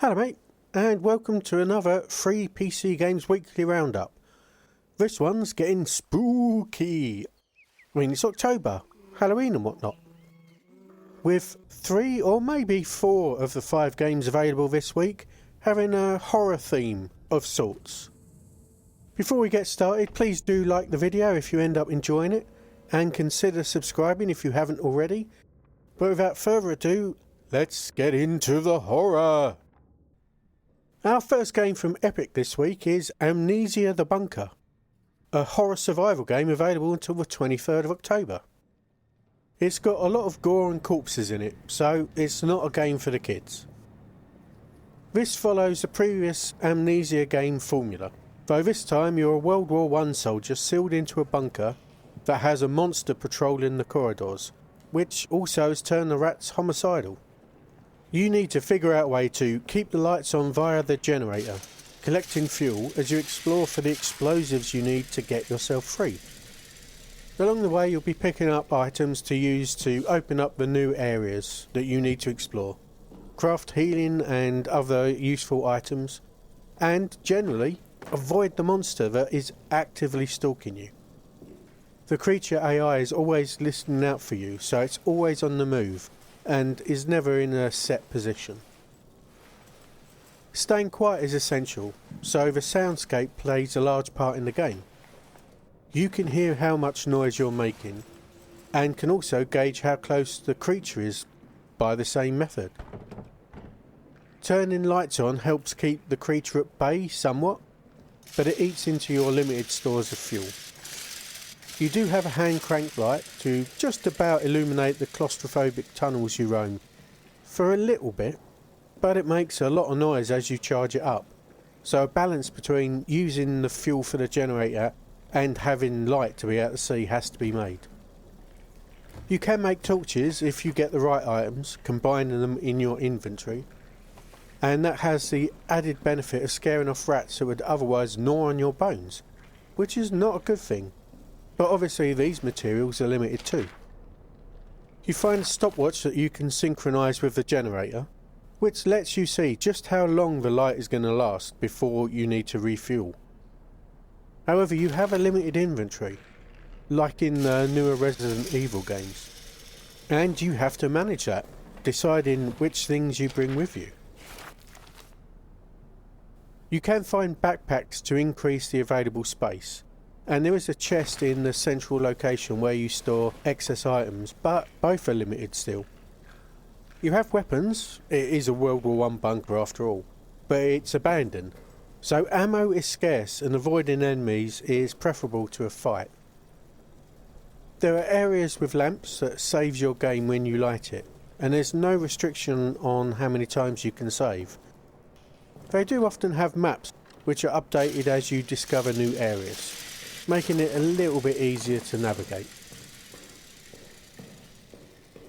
Hello mate, and welcome to another free PC Games Weekly Roundup. This one's getting spooky. I mean, it's October, Halloween and whatnot. With 3 or maybe 4 of the 5 games available this week having a horror theme of sorts. Before we get started, please do like the video if you end up enjoying it, and consider subscribing if you haven't already. But without further ado, let's get into the horror! Our first game from Epic this week is Amnesia The Bunker, a horror survival game available until the 23rd of October. It's got a lot of gore and corpses in it, so it's not a game for the kids. This follows the previous Amnesia game formula, though this time you're a World War I soldier sealed into a bunker that has a monster patrolling the corridors, which also has turned the rats homicidal. You need to figure out a way to keep the lights on via the generator, collecting fuel as you explore for the explosives you need to get yourself free. Along the way you'll be picking up items to use to open up the new areas that you need to explore, craft healing and other useful items, and generally avoid the monster that is actively stalking you. The creature AI is always listening out for you, so it's always on the move and is never in a set position. Staying quiet is essential, so the soundscape plays a large part in the game. You can hear how much noise you're making, and can also gauge how close the creature is by the same method. Turning lights on helps keep the creature at bay somewhat, but it eats into your limited stores of fuel. You do have a hand crank light to just about illuminate the claustrophobic tunnels you roam, for a little bit, but it makes a lot of noise as you charge it up, so a balance between using the fuel for the generator and having light to be able to see has to be made. You can make torches if you get the right items, combining them in your inventory, and that has the added benefit of scaring off rats that would otherwise gnaw on your bones, which is not a good thing, but obviously these materials are limited too. You find a stopwatch that you can synchronise with the generator, which lets you see just how long the light is going to last before you need to refuel. However, you have a limited inventory, like in the newer Resident Evil games, and you have to manage that, deciding which things you bring with you. You can find backpacks to increase the available space, and there is a chest in the central location where you store excess items, but both are limited still. You have weapons, it is a World War I bunker after all, but it's abandoned. So ammo is scarce and avoiding enemies is preferable to a fight. There are areas with lamps that saves your game when you light it, and there's no restriction on how many times you can save. They do often have maps which are updated as you discover new areas, making it a little bit easier to navigate.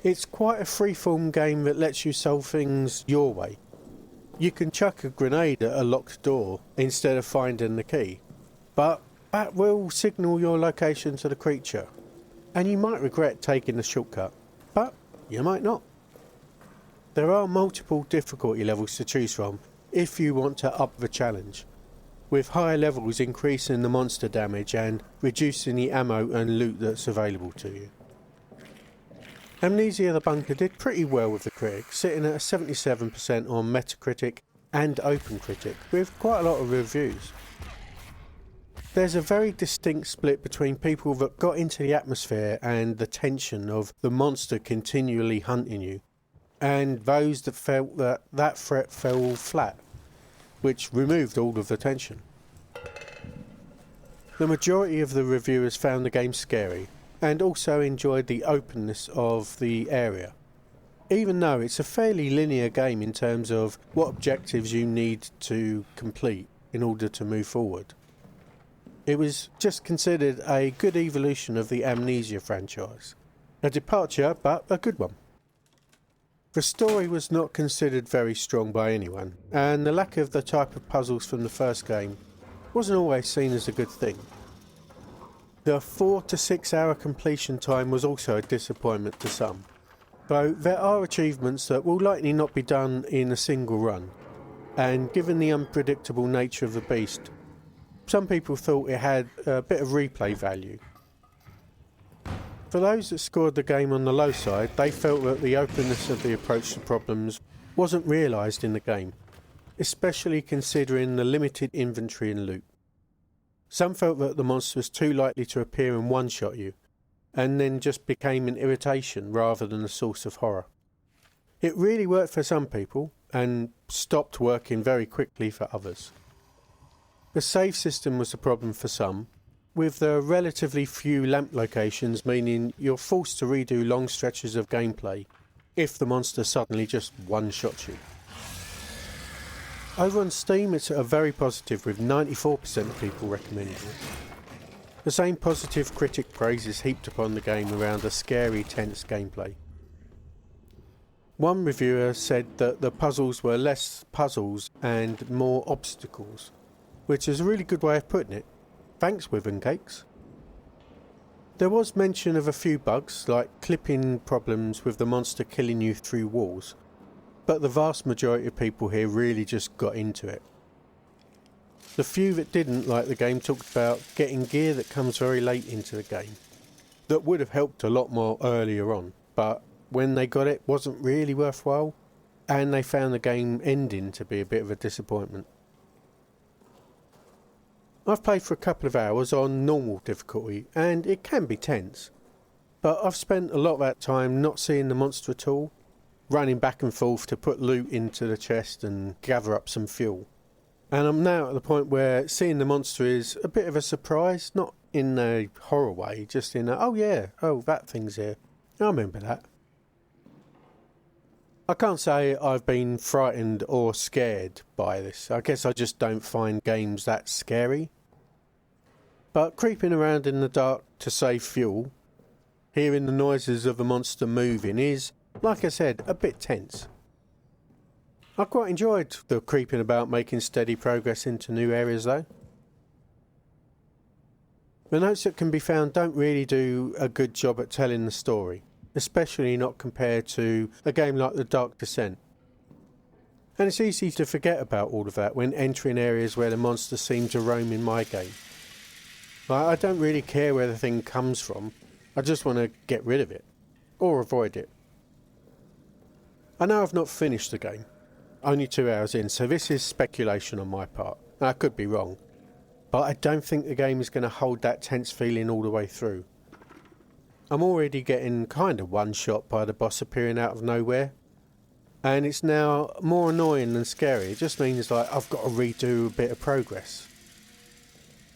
It's quite a freeform game that lets you solve things your way. You can chuck a grenade at a locked door instead of finding the key, but that will signal your location to the creature, and you might regret taking the shortcut, but you might not. There are multiple difficulty levels to choose from if you want to up the challenge, with higher levels increasing the monster damage and reducing the ammo and loot that's available to you. Amnesia The Bunker did pretty well with the critics, sitting at a 77% on Metacritic and OpenCritic, with quite a lot of reviews. There's a very distinct split between people that got into the atmosphere and the tension of the monster continually hunting you, and those that felt that that threat fell flat, which removed all of the tension. The majority of the reviewers found the game scary, and also enjoyed the openness of the area, even though it's a fairly linear game in terms of what objectives you need to complete in order to move forward. It was just considered a good evolution of the Amnesia franchise. A departure, but a good one. The story was not considered very strong by anyone, and the lack of the type of puzzles from the first game wasn't always seen as a good thing. The 4 to 6 hour completion time was also a disappointment to some, though there are achievements that will likely not be done in a single run. and given the unpredictable nature of the beast, some people thought it had a bit of replay value. For those that scored the game on the low side, they felt that the openness of the approach to problems wasn't realised in the game, especially considering the limited inventory and loot. Some felt that the monster was too likely to appear and one-shot you, and then just became an irritation rather than a source of horror. It really worked for some people, and stopped working very quickly for others. The save system was the problem for some, with the relatively few lamp locations meaning you're forced to redo long stretches of gameplay if the monster suddenly just one-shot you. Over on Steam it's a very positive, with 94% of people recommending it. The same positive critic praise is heaped upon the game around a scary, tense gameplay. One reviewer said that the puzzles were less puzzles and more obstacles, which is a really good way of putting it. Thanks, Wyvern Cakes. There was mention of a few bugs, like clipping problems with the monster killing you through walls, but the vast majority of people here really just got into it. The few that didn't like the game talked about getting gear that comes very late into the game, that would have helped a lot more earlier on, but when they got it wasn't really worthwhile, and they found the game ending to be a bit of a disappointment. I've played for a couple of hours on normal difficulty, and it can be tense, but I've spent a lot of that time not seeing the monster at all, running back and forth to put loot into the chest and gather up some fuel. And I'm now at the point where seeing the monster is a bit of a surprise, not in a horror way, just in a, oh yeah, oh that thing's here, I remember that. I can't say I've been frightened or scared by this. I guess I just don't find games that scary. But creeping around in the dark to save fuel, hearing the noises of the monster moving is, like I said, a bit tense. I quite enjoyed the creeping about, making steady progress into new areas though. The notes that can be found don't really do a good job at telling the story, especially not compared to a game like The Dark Descent. And it's easy to forget about all of that when entering areas where the monsters seem to roam in my game. Like, I don't really care where the thing comes from, I just want to get rid of it, or avoid it. I know I've not finished the game, only 2 hours in, so this is speculation on my part. I could be wrong, but I don't think the game is going to hold that tense feeling all the way through. I'm already getting kind of one-shot by the boss appearing out of nowhere, and it's now more annoying than scary. It just means like I've got to redo a bit of progress.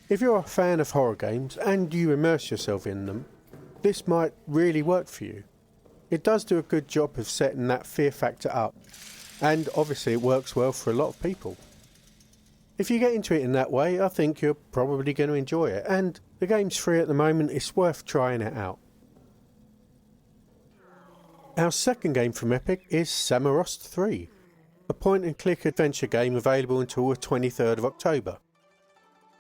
If you're a fan of horror games and you immerse yourself in them, this might really work for you. It does do a good job of setting that fear factor up, and obviously it works well for a lot of people. If you get into it in that way, I think you're probably going to enjoy it, and the game's free at the moment, it's worth trying it out. Our second game from Epic is Samorost 3, a point-and-click adventure game available until the 23rd of October.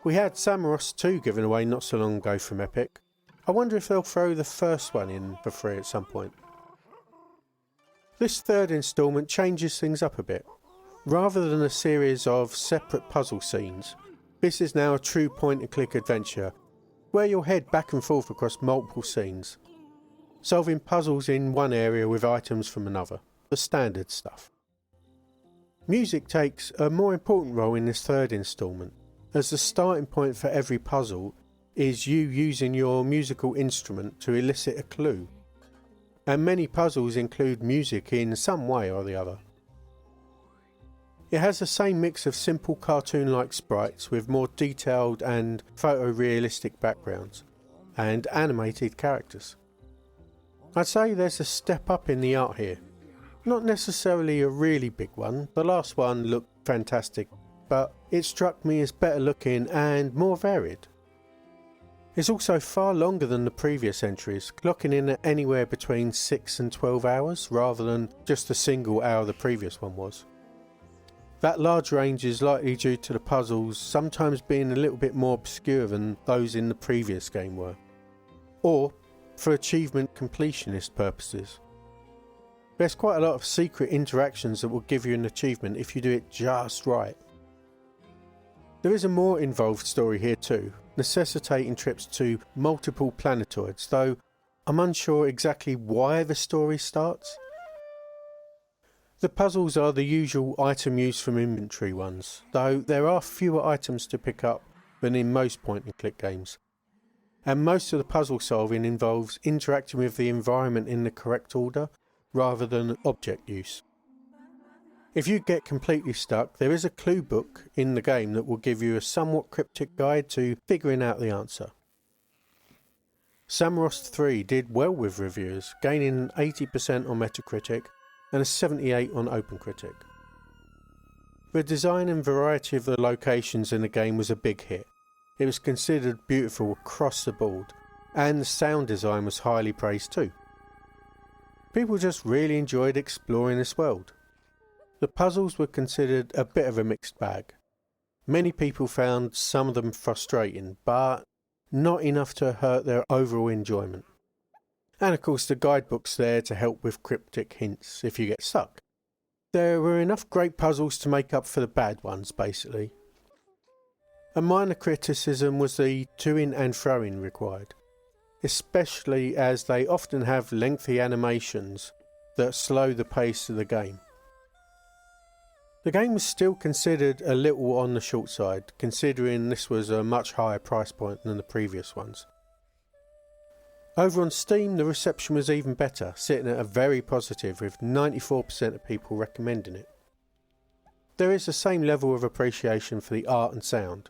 We had Samorost 2 given away not so long ago from Epic. I wonder if they'll throw the first one in for free at some point. This third instalment changes things up a bit. Rather than a series of separate puzzle scenes, this is now a true point-and-click adventure, where you'll head back and forth across multiple scenes, solving puzzles in one area with items from another, the standard stuff. Music takes a more important role in this third instalment, as the starting point for every puzzle is you using your musical instrument to elicit a clue, and many puzzles include music in some way or the other. It has the same mix of simple cartoon-like sprites with more detailed and photorealistic backgrounds, and animated characters. I'd say there's a step up in the art here. Not necessarily a really big one, the last one looked fantastic, but it struck me as better looking and more varied. It's also far longer than the previous entries, clocking in at anywhere between 6 and 12 hours rather than just a single hour the previous one was. That large range is likely due to the puzzles sometimes being a little bit more obscure than those in the previous game were, or for achievement completionist purposes. There's quite a lot of secret interactions that will give you an achievement if you do it just right. There is a more involved story here too, necessitating trips to multiple planetoids, though I'm unsure exactly why the story starts. The puzzles are the usual item use from inventory ones, though there are fewer items to pick up than in most point and click games. And most of the puzzle solving involves interacting with the environment in the correct order, rather than object use. If you get completely stuck, there is a clue book in the game that will give you a somewhat cryptic guide to figuring out the answer. Samorost 3 did well with reviewers, gaining an 80% on Metacritic and a 78 on OpenCritic. The design and variety of the locations in the game was a big hit. It was considered beautiful across the board, and the sound design was highly praised too. People just really enjoyed exploring this world. The puzzles were considered a bit of a mixed bag. Many people found some of them frustrating, but not enough to hurt their overall enjoyment. And of course the guidebook's there to help with cryptic hints if you get stuck. There were enough great puzzles to make up for the bad ones, basically. A minor criticism was the to-in and throw-in required, especially as they often have lengthy animations that slow the pace of the game. The game was still considered a little on the short side, considering this was a much higher price point than the previous ones. Over on Steam, the reception was even better, sitting at a very positive, with 94% of people recommending it. There is the same level of appreciation for the art and sound,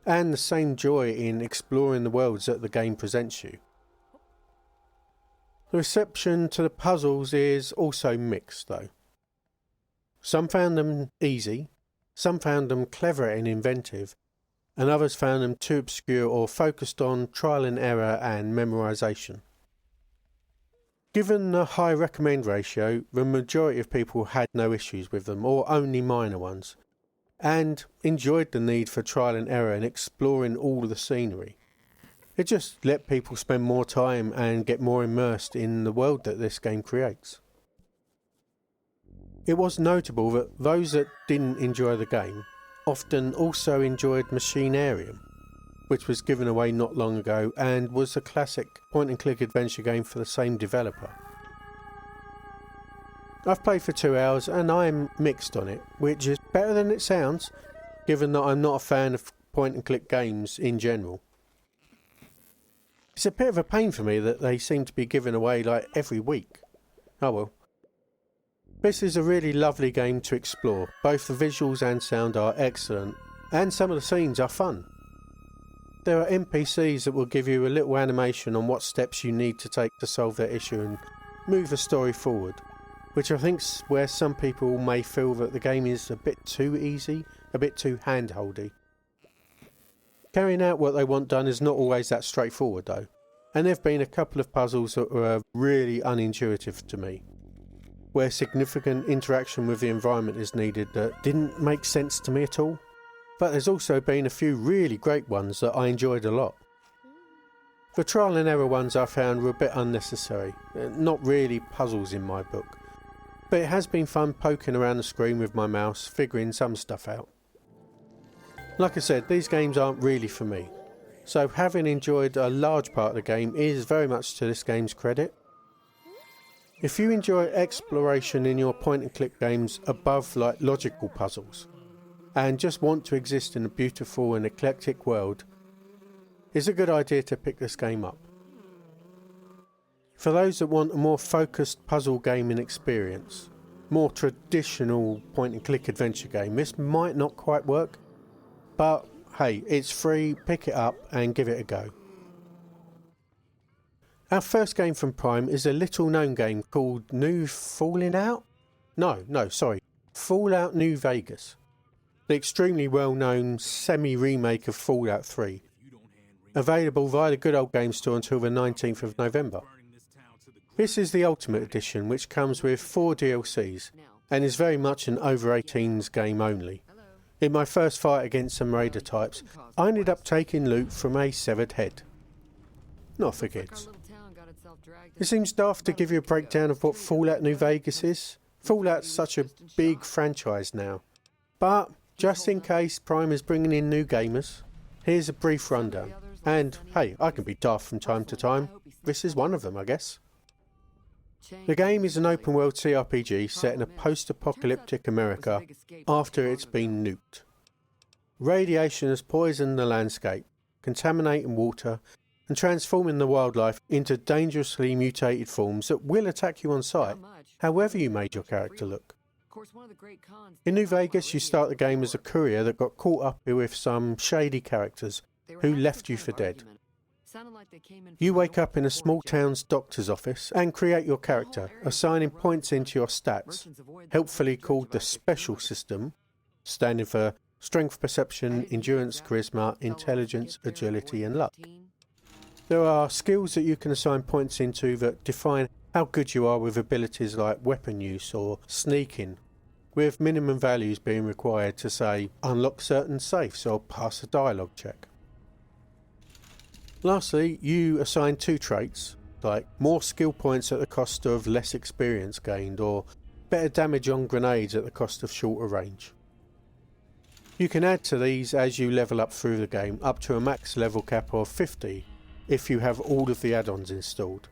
and the same joy in exploring the worlds that the game presents you. The reception to the puzzles is also mixed though. Some found them easy, some found them clever and inventive, and others found them too obscure or focused on trial and error and memorisation. Given the high recommend ratio, the majority of people had no issues with them, or only minor ones, and enjoyed the need for trial and error and exploring all the scenery. It just let people spend more time and get more immersed in the world that this game creates. It was notable that those that didn't enjoy the game often also enjoyed Machinarium, which was given away not long ago and was a classic point-and-click adventure game for the same developer. I've played for 2 hours and I'm mixed on it, which is better than it sounds, given that I'm not a fan of point-and-click games in general. It's a bit of a pain for me that they seem to be given away like every week. Oh well. This is a really lovely game to explore. Both the visuals and sound are excellent, and some of the scenes are fun. There are NPCs that will give you a little animation on what steps you need to take to solve their issue and move the story forward, which I think's where some people may feel that the game is a bit too easy, a bit too hand-holdy. Carrying out what they want done is not always that straightforward though, and there have been a couple of puzzles that were really unintuitive to me, where significant interaction with the environment is needed that didn't make sense to me at all. But there's also been a few really great ones that I enjoyed a lot. The trial and error ones I found were a bit unnecessary, not really puzzles in my book, but it has been fun poking around the screen with my mouse, figuring some stuff out. Like I said, these games aren't really for me, so having enjoyed a large part of the game is very much to this game's credit. If you enjoy exploration in your point-and-click games above like logical puzzles, and just want to exist in a beautiful and eclectic world, it's a good idea to pick this game up. For those that want a more focused puzzle gaming experience, more traditional point-and-click adventure game, this might not quite work, but hey, it's free, pick it up and give it a go. Our first game from Prime is a little known game called Fallout New Vegas, the extremely well known semi-remake of Fallout 3, available via the Good Old Game Store until the 19th of November. This is the Ultimate Edition, which comes with 4 DLCs and is very much an over-18s game only. In my first fight against some raider types, I ended up taking loot from a severed head. Not for kids. It seems daft to give you a breakdown of what Fallout New Vegas is. Fallout's such a big franchise now. But, just in case Prime is bringing in new gamers, here's a brief rundown. And, hey, I can be daft from time to time. This is one of them, I guess. The game is an open world CRPG set in a post-apocalyptic America after it's been nuked. Radiation has poisoned the landscape, contaminating water and transforming the wildlife into dangerously mutated forms that will attack you on sight, however you made your character look. In New Vegas, you start the game as a courier that got caught up with some shady characters who left you for dead. You wake up in a small town's doctor's office and create your character, assigning points into your stats, helpfully called the Special System, standing for Strength, Perception, Endurance, Charisma, Intelligence, Agility and Luck. There are skills that you can assign points into that define how good you are with abilities like weapon use or sneaking, with minimum values being required to, say, unlock certain safes or pass a dialogue check. Lastly, you assign two traits, like more skill points at the cost of less experience gained, or better damage on grenades at the cost of shorter range. You can add to these as you level up through the game, up to a max level cap of 50 if you have all of the add-ons installed,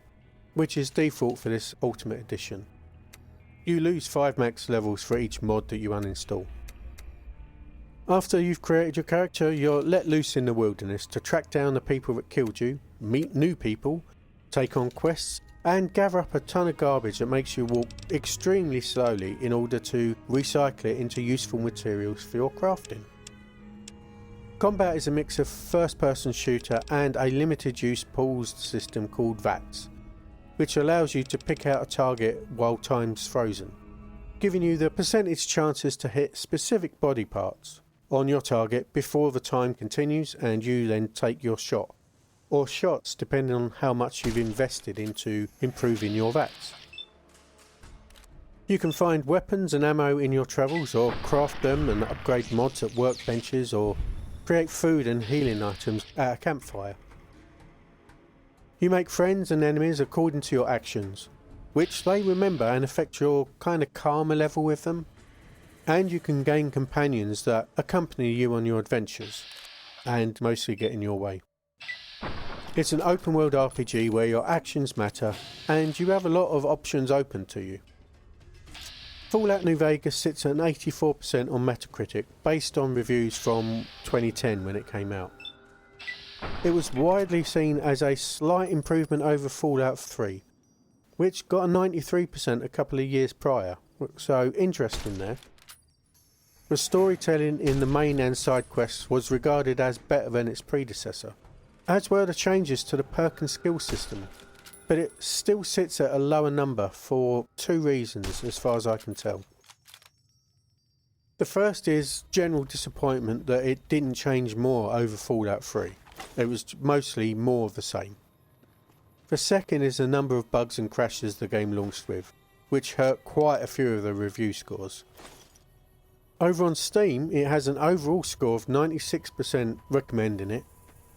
which is default for this Ultimate Edition. You lose 5 max levels for each mod that you uninstall. After you've created your character, you're let loose in the wilderness to track down the people that killed you, meet new people, take on quests, and gather up a ton of garbage that makes you walk extremely slowly in order to recycle it into useful materials for your crafting. Combat is a mix of first-person shooter and a limited-use paused system called VATS, which allows you to pick out a target while time's frozen, giving you the percentage chances to hit specific body parts on your target before the time continues and you then take your shot, or shots depending on how much you've invested into improving your VATS. You can find weapons and ammo in your travels, or craft them and upgrade mods at workbenches, or create food and healing items at a campfire. You make friends and enemies according to your actions, which they remember and affect your kind of karma level with them. And you can gain companions that accompany you on your adventures, and mostly get in your way. It's an open world RPG where your actions matter, and you have a lot of options open to you. Fallout New Vegas sits at an 84% on Metacritic, based on reviews from 2010 when it came out. It was widely seen as a slight improvement over Fallout 3, which got a 93% a couple of years prior, so interesting there. The storytelling in the main and side quests was regarded as better than its predecessor, as were the changes to the perk and skill system, but it still sits at a lower number for two reasons as far as I can tell. The first is general disappointment that it didn't change more over Fallout 3. It was mostly more of the same. The second is the number of bugs and crashes the game launched with, which hurt quite a few of the review scores. Over on Steam, it has an overall score of 96% recommending it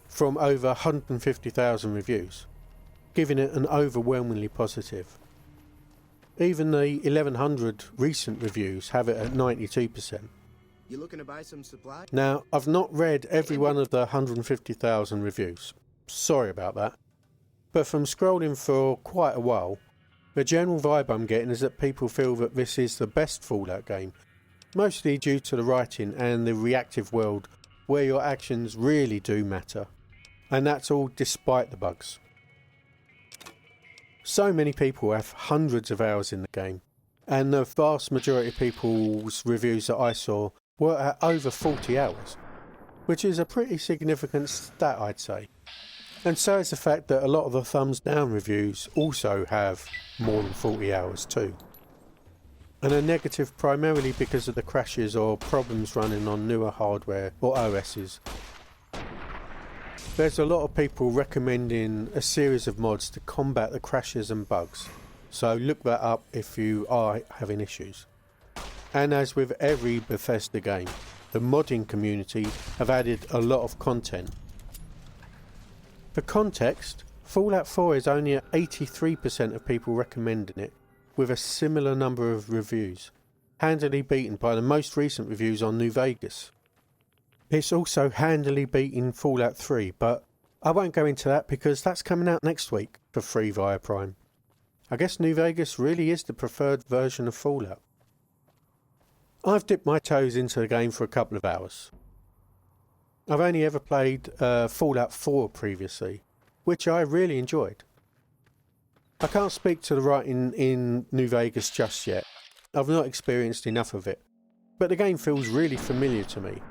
from over 150,000 reviews, giving it an overwhelmingly positive. Even the 1100 recent reviews have it at 92%. You looking to buy some supplies? Now, I've not read every one of the 150,000 reviews. Sorry about that. But from scrolling for quite a while, the general vibe I'm getting is that people feel that this is the best Fallout game, mostly due to the writing and the reactive world where your actions really do matter. And that's all despite the bugs. So many people have hundreds of hours in the game, and the vast majority of people's reviews that I saw were at over 40 hours, which is a pretty significant stat, I'd say. And so is the fact that a lot of the thumbs down reviews also have more than 40 hours too. And are negative primarily because of the crashes or problems running on newer hardware or OSs. There's a lot of people recommending a series of mods to combat the crashes and bugs, so look that up if you are having issues. And as with every Bethesda game, the modding community have added a lot of content. For context, Fallout 4 is only at 83% of people recommending it, with a similar number of reviews, handily beaten by the most recent reviews on New Vegas. It's also handily beating Fallout 3, but I won't go into that because that's coming out next week for free via Prime. I guess New Vegas really is the preferred version of Fallout. I've dipped my toes into the game for a couple of hours. I've only ever played Fallout 4 previously, which I really enjoyed. I can't speak to the writing in New Vegas just yet. I've not experienced enough of it, but the game feels really familiar to me,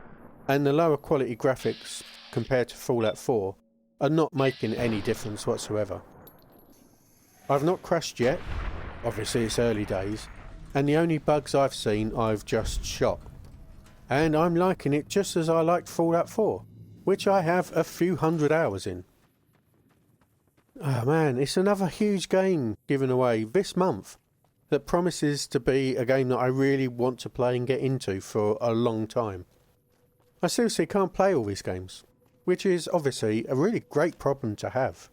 and the lower quality graphics compared to Fallout 4 are not making any difference whatsoever. I've not crashed yet, obviously it's early days, and the only bugs I've seen I've just shot. And I'm liking it just as I liked Fallout 4, which I have a few hundred hours in. Oh man, it's another huge game given away this month that promises to be a game that I really want to play and get into for a long time. I seriously can't play all these games, which is obviously a really great problem to have.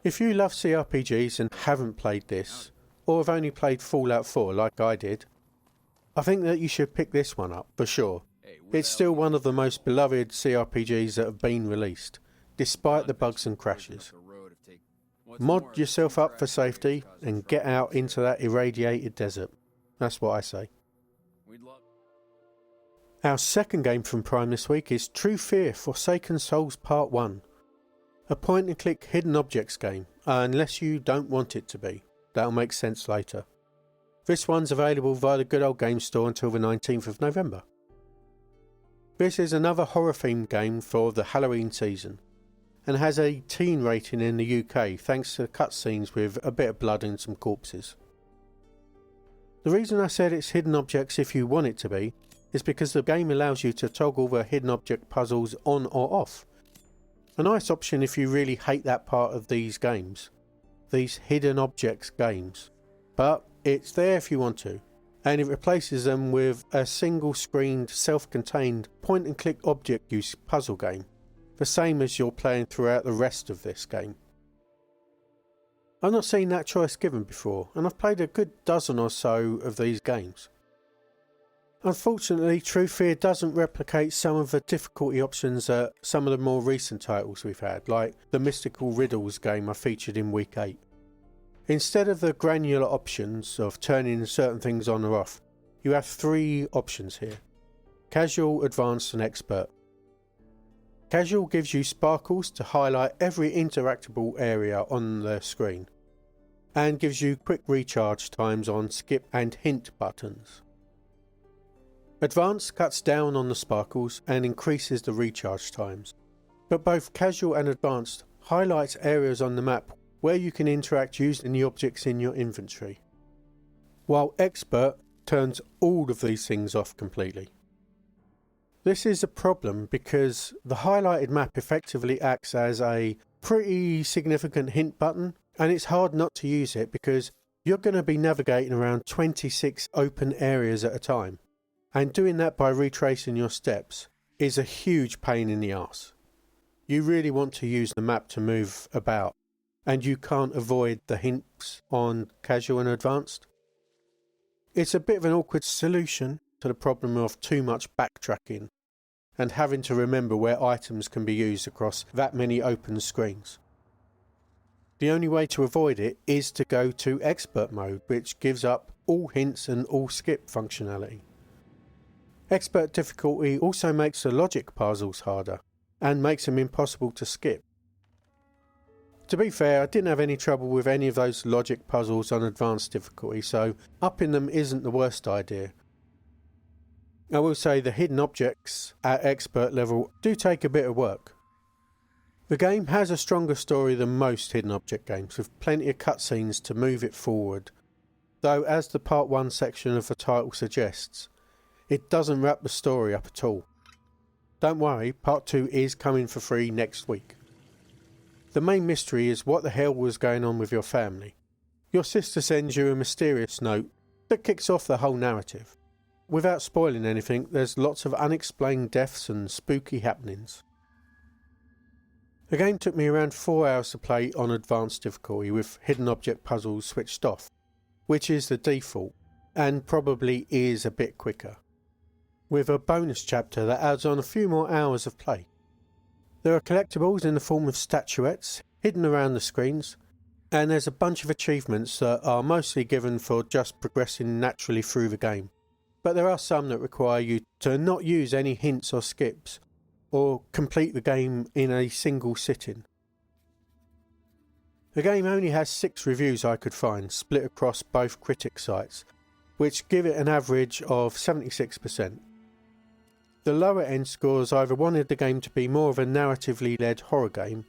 If you love CRPGs and haven't played this, or have only played Fallout 4 like I did, I think that you should pick this one up for sure. It's still one of the most beloved CRPGs that have been released, despite the bugs and crashes. Mod yourself up for safety and get out into that irradiated desert. That's what I say. Our second game from Prime this week is True Fear Forsaken Souls Part 1. A point and click hidden objects game, unless you don't want it to be. That'll make sense later. This one's available via the Good Old Game Store until the 19th of November. This is another horror themed game for the Halloween season, and has a teen rating in the UK thanks to cutscenes with a bit of blood and some corpses. The reason I said it's hidden objects if you want it to be is because the game allows you to toggle the hidden object puzzles on or off. A nice option if you really hate that part of these games, these hidden objects games, but it's there if you want to, and it replaces them with a single screened self-contained point and click object use puzzle game, the same as you're playing throughout the rest of this game. I've not seen that choice given before, and I've played a good dozen or so of these games. Unfortunately, True Fear doesn't replicate some of the difficulty options that some of the more recent titles we've had, like the Mystical Riddles game I featured in week 8. Instead of the granular options of turning certain things on or off, you have 3 options here: Casual, Advanced and Expert. Casual gives you sparkles to highlight every interactable area on the screen, and gives you quick recharge times on skip and hint buttons. Advanced cuts down on the sparkles and increases the recharge times, but both Casual and Advanced highlights areas on the map where you can interact using the objects in your inventory, while Expert turns all of these things off completely. This is a problem because the highlighted map effectively acts as a pretty significant hint button, and it's hard not to use it because you're going to be navigating around 26 open areas at a time, and doing that by retracing your steps is a huge pain in the arse. You really want to use the map to move about, and you can't avoid the hints on Casual and Advanced. It's a bit of an awkward solution to the problem of too much backtracking and having to remember where items can be used across that many open screens. The only way to avoid it is to go to Expert mode, which gives up all hints and all skip functionality. Expert difficulty also makes the logic puzzles harder and makes them impossible to skip. To be fair, I didn't have any trouble with any of those logic puzzles on advanced difficulty, so upping them isn't the worst idea. I will say the hidden objects at expert level do take a bit of work. The game has a stronger story than most hidden object games, with plenty of cutscenes to move it forward, though as the part 1 section of the title suggests, it doesn't wrap the story up at all. Don't worry, part 2 is coming for free next week. The main mystery is what the hell was going on with your family. Your sister sends you a mysterious note that kicks off the whole narrative. Without spoiling anything, there's lots of unexplained deaths and spooky happenings. The game took me around 4 hours to play on advanced difficulty with hidden object puzzles switched off, which is the default and probably is a bit quicker, with a bonus chapter that adds on a few more hours of play. There are collectibles in the form of statuettes hidden around the screens, and there's a bunch of achievements that are mostly given for just progressing naturally through the game, but there are some that require you to not use any hints or skips, or complete the game in a single sitting. The game only has 6 reviews I could find, split across both critic sites, which give it an average of 76%. The lower end scores either wanted the game to be more of a narratively led horror game,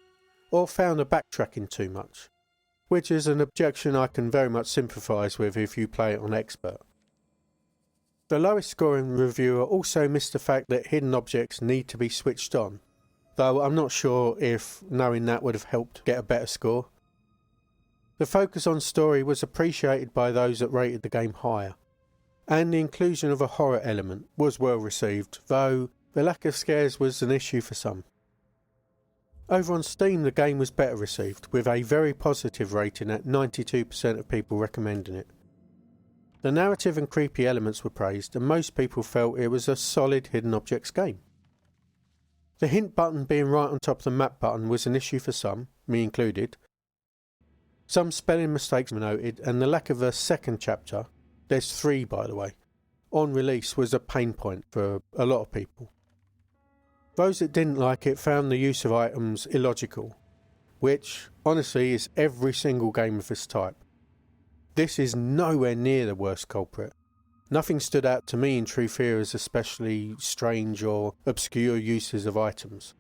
or found the backtracking too much, which is an objection I can very much sympathise with if you play it on expert. The lowest scoring reviewer also missed the fact that hidden objects need to be switched on, though I'm not sure if knowing that would have helped get a better score. The focus on story was appreciated by those that rated the game higher, and the inclusion of a horror element was well received, though the lack of scares was an issue for some. Over on Steam the game was better received, with a very positive rating at 92% of people recommending it. The narrative and creepy elements were praised, and most people felt it was a solid hidden objects game. The hint button being right on top of the map button was an issue for some, me included. Some spelling mistakes were noted, and the lack of a second chapter, there's 3 by the way, on release was a pain point for a lot of people. Those that didn't like it found the use of items illogical, which honestly is every single game of this type. This is nowhere near the worst culprit. Nothing stood out to me in True Fear as especially strange or obscure uses of items.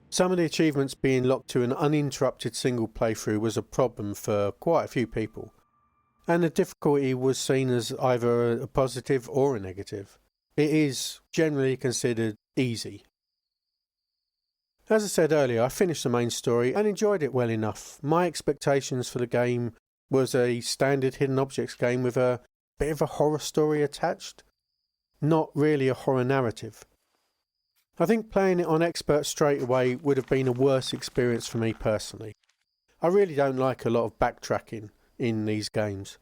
Some of the achievements being locked to an uninterrupted single playthrough was a problem for quite a few people, and the difficulty was seen as either a positive or a negative. It is generally considered easy. As I said earlier, I finished the main story and enjoyed it well enough. My expectations for the game was a standard hidden objects game with a bit of a horror story attached, not really a horror narrative. I think playing it on expert straight away would have been a worse experience for me personally. I really don't like a lot of backtracking in these games,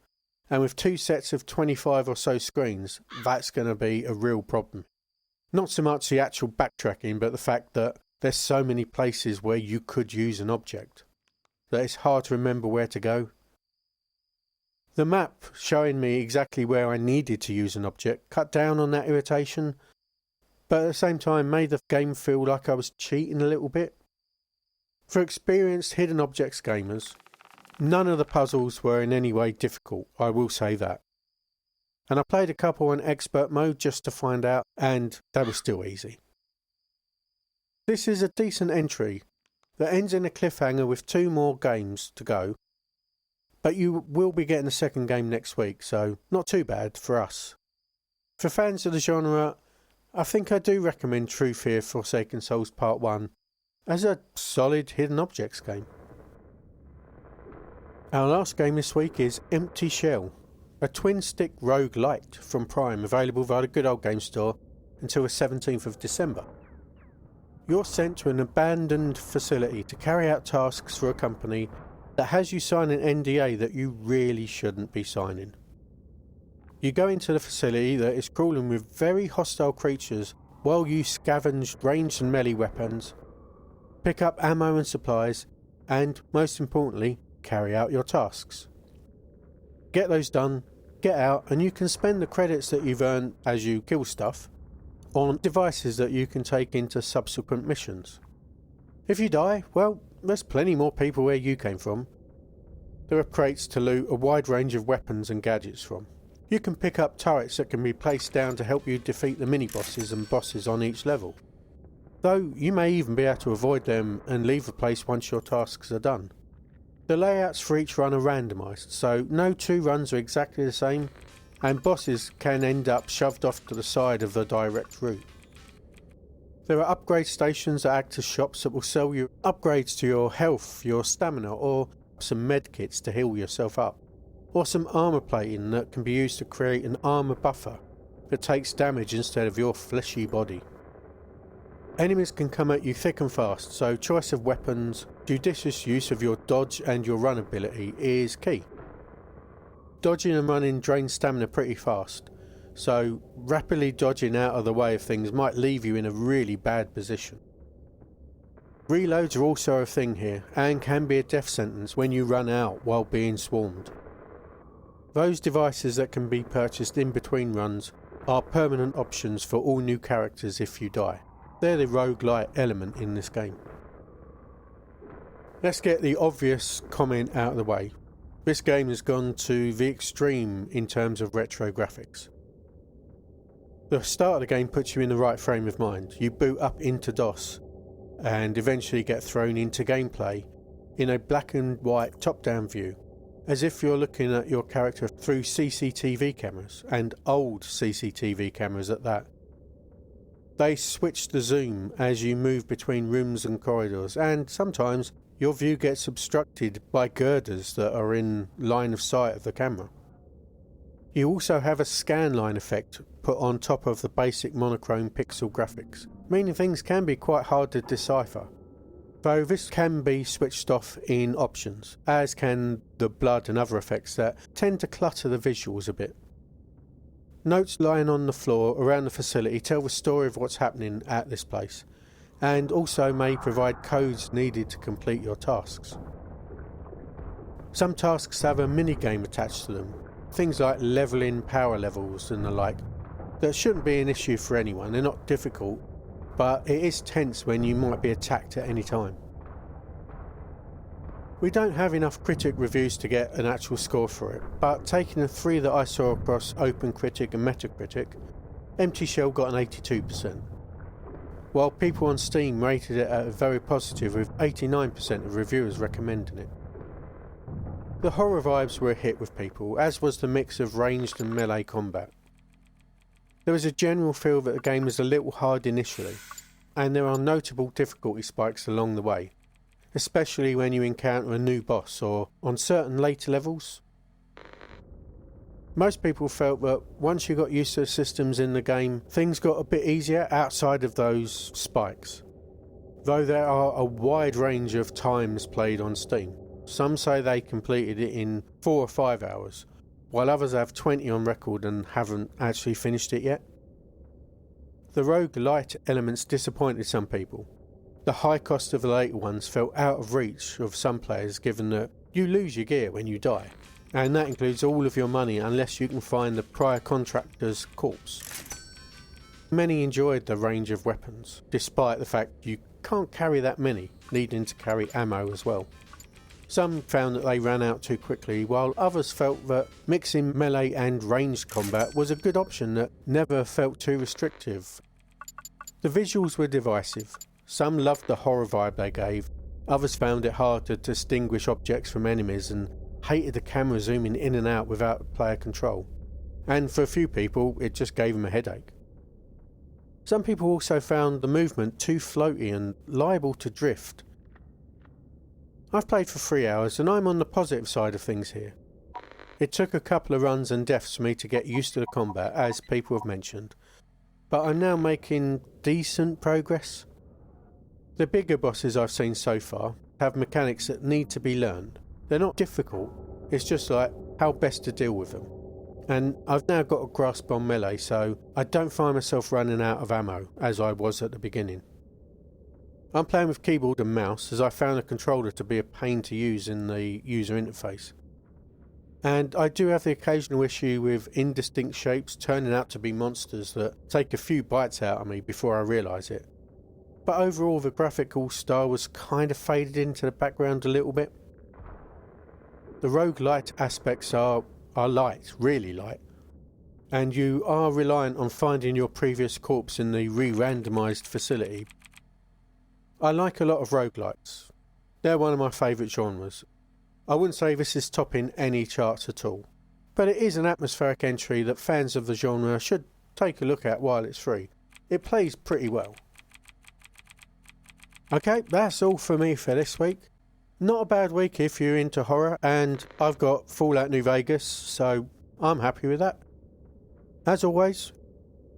and with 2 sets of 25 or so screens, that's going to be a real problem. Not so much the actual backtracking, but the fact that there's so many places where you could use an object, that it's hard to remember where to go. The map showing me exactly where I needed to use an object cut down on that irritation, but at the same time made the game feel like I was cheating a little bit. For experienced hidden objects gamers, none of the puzzles were in any way difficult, I will say that. And I played a couple in expert mode just to find out, and they were still easy. This is a decent entry that ends in a cliffhanger with 2 more games to go, but you will be getting a second game next week, so not too bad for us. For fans of the genre, I think I do recommend True Fear Forsaken Souls Part 1 as a solid hidden objects game. Our last game this week is Empty Shell, a twin-stick roguelite from Prime, available via the Good Old Game Store until the 17th of December. You're sent to an abandoned facility to carry out tasks for a company that has you sign an NDA that you really shouldn't be signing. You go into the facility that is crawling with very hostile creatures while you scavenge ranged and melee weapons, pick up ammo and supplies, and, most importantly, carry out your tasks. Get those done, get out, and you can spend the credits that you've earned as you kill stuff on devices that you can take into subsequent missions. If you die, well, there's plenty more people where you came from. There are crates to loot a wide range of weapons and gadgets from. You can pick up turrets that can be placed down to help you defeat the mini-bosses and bosses on each level, though you may even be able to avoid them and leave the place once your tasks are done. The layouts for each run are randomised, so no 2 runs are exactly the same, and bosses can end up shoved off to the side of the direct route. There are upgrade stations that act as shops that will sell you upgrades to your health, your stamina, or some medkits to heal yourself up, or some armour plating that can be used to create an armour buffer that takes damage instead of your fleshy body. Enemies can come at you thick and fast, so choice of weapons, judicious use of your dodge and your run ability is key. Dodging and running drains stamina pretty fast, so rapidly dodging out of the way of things might leave you in a really bad position. Reloads are also a thing here, and can be a death sentence when you run out while being swarmed. Those devices that can be purchased in between runs are permanent options for all new characters if you die. They're the roguelite element in this game. Let's get the obvious comment out of the way. This game has gone to the extreme in terms of retro graphics. The start of the game puts you in the right frame of mind. You boot up into DOS and eventually get thrown into gameplay in a black and white top-down view, as if you're looking at your character through CCTV cameras, and old CCTV cameras at that. They switch the zoom as you move between rooms and corridors, and sometimes your view gets obstructed by girders that are in line of sight of the camera. You also have a scan line effect put on top of the basic monochrome pixel graphics, meaning things can be quite hard to decipher, though this can be switched off in options, as can the blood and other effects that tend to clutter the visuals a bit. Notes lying on the floor around the facility tell the story of what's happening at this place, and also may provide codes needed to complete your tasks. Some tasks have a mini-game attached to them, things like levelling power levels and the like, that shouldn't be an issue for anyone. They're not difficult, but it is tense when you might be attacked at any time. We don't have enough critic reviews to get an actual score for it, but taking the 3 that I saw across OpenCritic and Metacritic, Empty Shell got an 82%, while people on Steam rated it at a very positive, with 89% of reviewers recommending it. The horror vibes were a hit with people, as was the mix of ranged and melee combat. There was a general feel that the game was a little hard initially, and there are notable difficulty spikes along the way, especially when you encounter a new boss or on certain later levels. Most people felt that once you got used to the systems in the game, things got a bit easier outside of those spikes, though there are a wide range of times played on Steam. Some say they completed it in 4 or 5 hours, while others have 20 on record and haven't actually finished it yet. The roguelite elements disappointed some people. The high cost of the later ones felt out of reach of some players, given that you lose your gear when you die, and that includes all of your money unless you can find the prior contractor's corpse. Many enjoyed the range of weapons, despite the fact you can't carry that many, needing to carry ammo as well. Some found that they ran out too quickly, while others felt that mixing melee and ranged combat was a good option that never felt too restrictive. The visuals were divisive. Some loved the horror vibe they gave, others found it hard to distinguish objects from enemies and hated the camera zooming in and out without player control, and for a few people it just gave them a headache. Some people also found the movement too floaty and liable to drift. I've played for 3 hours and I'm on the positive side of things here. It took a couple of runs and deaths for me to get used to the combat, as people have mentioned, but I'm now making decent progress. The bigger bosses I've seen so far have mechanics that need to be learned. They're not difficult, it's just like how best to deal with them. And I've now got a grasp on melee, so I don't find myself running out of ammo as I was at the beginning. I'm playing with keyboard and mouse, as I found the controller to be a pain to use in the user interface. And I do have the occasional issue with indistinct shapes turning out to be monsters that take a few bites out of me before I realise it. But overall the graphical style was kind of faded into the background a little bit. The roguelite aspects are light, really light, and you are reliant on finding your previous corpse in the re-randomised facility. I like a lot of roguelites. They're one of my favourite genres. I wouldn't say this is topping any charts at all, but it is an atmospheric entry that fans of the genre should take a look at while it's free. It plays pretty well. Okay, that's all for me for this week. Not a bad week if you're into horror, and I've got Fallout New Vegas, so I'm happy with that. As always,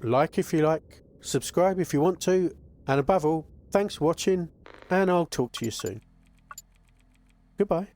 like if you like, subscribe if you want to, And above all, thanks for watching, and I'll talk to you soon. Goodbye.